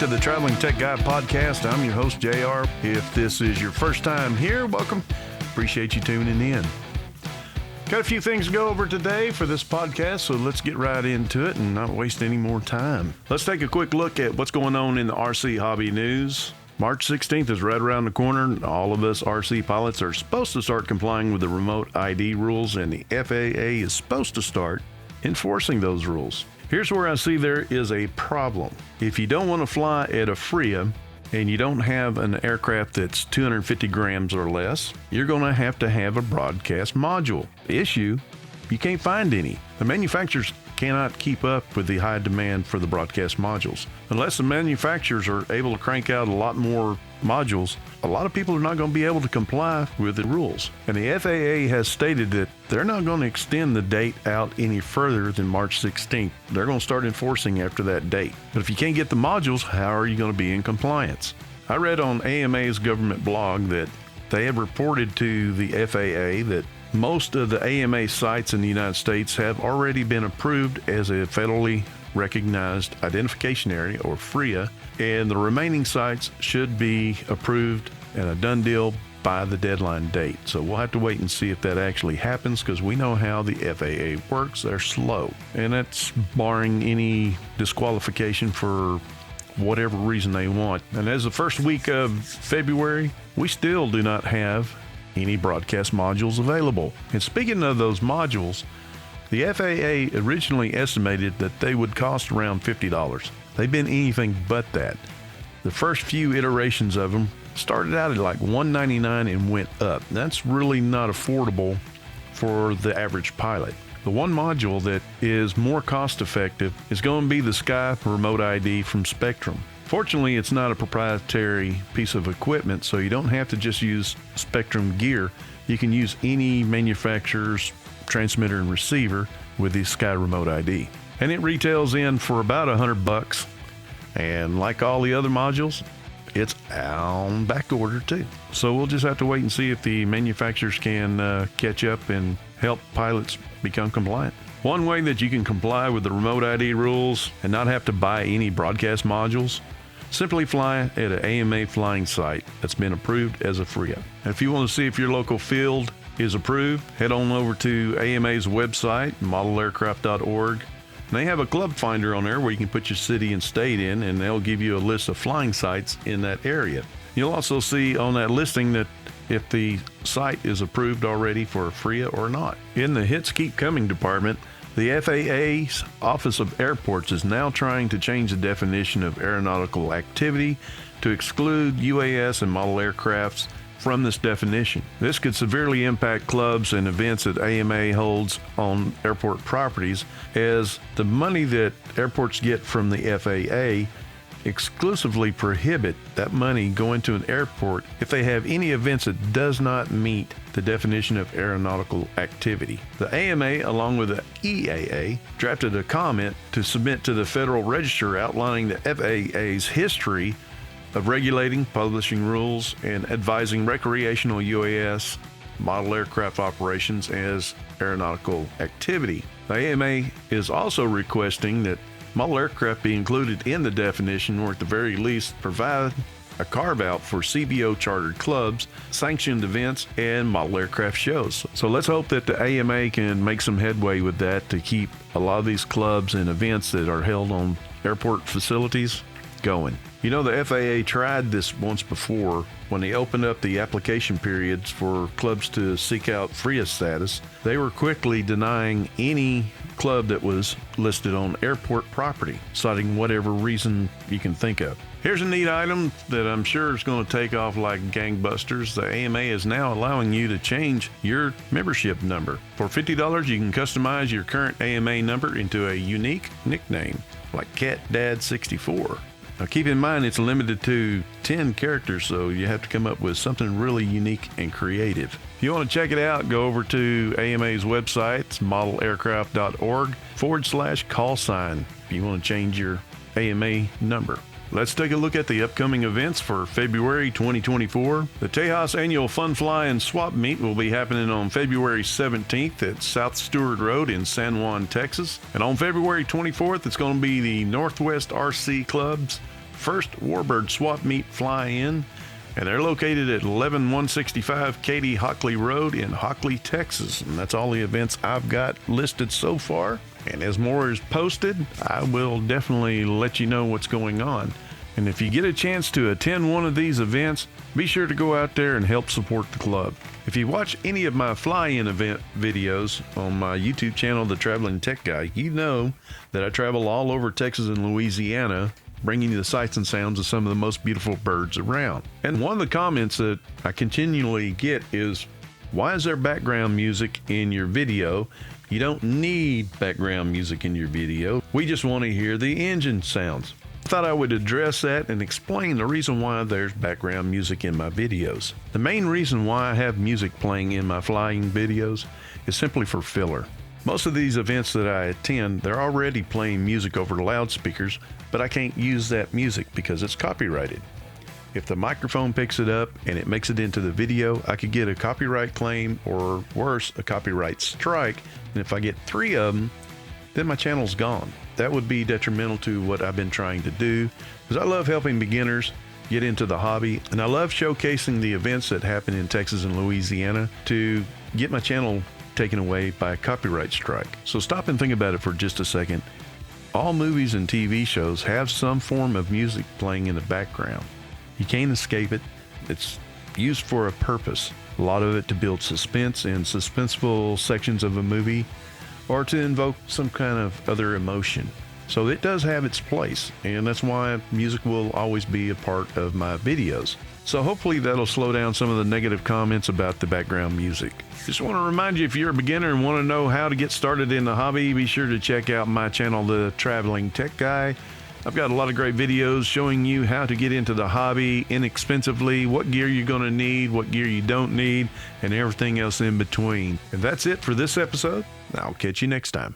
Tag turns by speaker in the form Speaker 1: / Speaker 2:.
Speaker 1: to the Traveling Tech Guy podcast. I'm your host, JR. If this is your first time here, welcome. Appreciate you tuning in. Got a few things to go over today for this podcast, so let's get right into it and not waste any more time. Let's take a quick look at what's going on in the RC hobby news. March 16th is right around the corner. All of us RC pilots are supposed to start complying with the remote ID rules, and the FAA is supposed to start enforcing those rules. Here's where I see there is a problem. If you don't want to fly at a FRIA and you don't have an aircraft that's 250 grams or less, you're going to have a broadcast module. The issue, you can't find any. The manufacturers cannot keep up with the high demand for the broadcast modules. Unless the manufacturers are able to crank out a lot more modules, a lot of people are not going to be able to comply with the rules. And the FAA has stated that they're not going to extend the date out any further than March 16th. They're going to start enforcing after that date. But if you can't get the modules, how are you going to be in compliance? I read on AMA's government blog that they have reported to the FAA that most of the AMA sites in the United States have already been approved as a federally recognized identification area, or FRIA, and the remaining sites should be approved and a done deal by the deadline date. So we'll have to wait and see if that actually happens, because we know how the FAA works. They're slow, and that's barring any disqualification for whatever reason they want. And as the first week of February, we still do not have any broadcast modules available. And speaking of those modules, the FAA originally estimated that they would cost around $50. They've been anything but that. The first few iterations of them started out at like $199 and went up. That's really not affordable for the average pilot. The one module that is more cost effective is going to be the Sky Remote ID from Spectrum. Fortunately, it's not a proprietary piece of equipment, so you don't have to just use Spectrum gear. You can use any manufacturer's transmitter and receiver with the Sky Remote ID. And it retails in for about $100. And like all the other modules, it's on back order too. So we'll just have to wait and see if the manufacturers can catch up and help pilots become compliant. One way that you can comply with the remote ID rules and not have to buy any broadcast modules, simply fly at an AMA flying site that's been approved as a FRIA. And if you want to see if your local field is approved, head on over to AMA's website, modelaircraft.org. And they have a club finder on there where you can put your city and state in, and they'll give you a list of flying sites in that area. You'll also see on that listing that if the site is approved already for a FRIA or not. In the Hits Keep Coming department, the FAA's Office of Airports is now trying to change the definition of aeronautical activity to exclude UAS and model aircrafts from this definition. This could severely impact clubs and events that AMA holds on airport properties, as the money that airports get from the FAA exclusively prohibit that money going to an airport if they have any events that does not meet the definition of aeronautical activity. The AMA, along with the EAA, drafted a comment to submit to the Federal Register outlining the FAA's history of regulating, publishing rules, and advising recreational UAS model aircraft operations as aeronautical activity. The AMA is also requesting that model aircraft be included in the definition, or at the very least provide a carve-out for CBO chartered clubs, sanctioned events, and model aircraft shows. So let's hope that the AMA can make some headway with that to keep a lot of these clubs and events that are held on airport facilities going. You know, the FAA tried this once before when they opened up the application periods for clubs to seek out FRIA status. They were quickly denying any club that was listed on airport property, citing whatever reason you can think of. Here's a neat item that I'm sure is going to take off like gangbusters. The AMA is now allowing you to change your membership number. For $50, you can customize your current AMA number into a unique nickname, like CatDad64. Now keep in mind it's limited to 10 characters, so you have to come up with something really unique and creative. If you want to check it out, go over to AMA's website, it's modelaircraft.org/call sign if you want to change your AMA number. Let's take a look at the upcoming events for February 2024. The Tejas Annual Fun Fly and Swap Meet will be happening on February 17th at South Stewart Road in San Juan, Texas. And on February 24th, it's going to be the Northwest RC Club's first Warbird swap meet fly-in, and they're located at 11165 Katy Hockley Road in Hockley, Texas. And that's all the events I've got listed so far. And as more is posted, I will definitely let you know what's going on. And if you get a chance to attend one of these events, be sure to go out there and help support the club. If you watch any of my fly-in event videos on my YouTube channel, The Traveling Tech Guy, you know that I travel all over Texas and Louisiana, bringing you the sights and sounds of some of the most beautiful birds around. And one of the comments that I continually get is, why is there background music in your video? You don't need background music in your video. We just want to hear the engine sounds. I thought I would address that and explain the reason why there's background music in my videos. The main reason why I have music playing in my flying videos is simply for filler. Most of these events that I attend, they're already playing music over loudspeakers, but I can't use that music because it's copyrighted. If the microphone picks it up and it makes it into the video, I could get a copyright claim, or worse, a copyright strike. And if I get 3 of them, then my channel's gone. That would be detrimental to what I've been trying to do, because I love helping beginners get into the hobby, and I love showcasing the events that happen in Texas and Louisiana to get my channel taken away by a copyright strike. So stop and think about it for just a second. All movies and TV shows have some form of music playing in the background. You can't escape it. It's used for a purpose. A lot of it to build suspense in suspenseful sections of a movie, or to invoke some kind of other emotion. So it does have its place, and that's why music will always be a part of my videos. So hopefully that'll slow down some of the negative comments about the background music. Just want to remind you, if you're a beginner and want to know how to get started in the hobby, be sure to check out my channel, The Traveling Tech Guy. I've got a lot of great videos showing you how to get into the hobby inexpensively, what gear you're going to need, what gear you don't need, and everything else in between. And that's it for this episode. I'll catch you next time.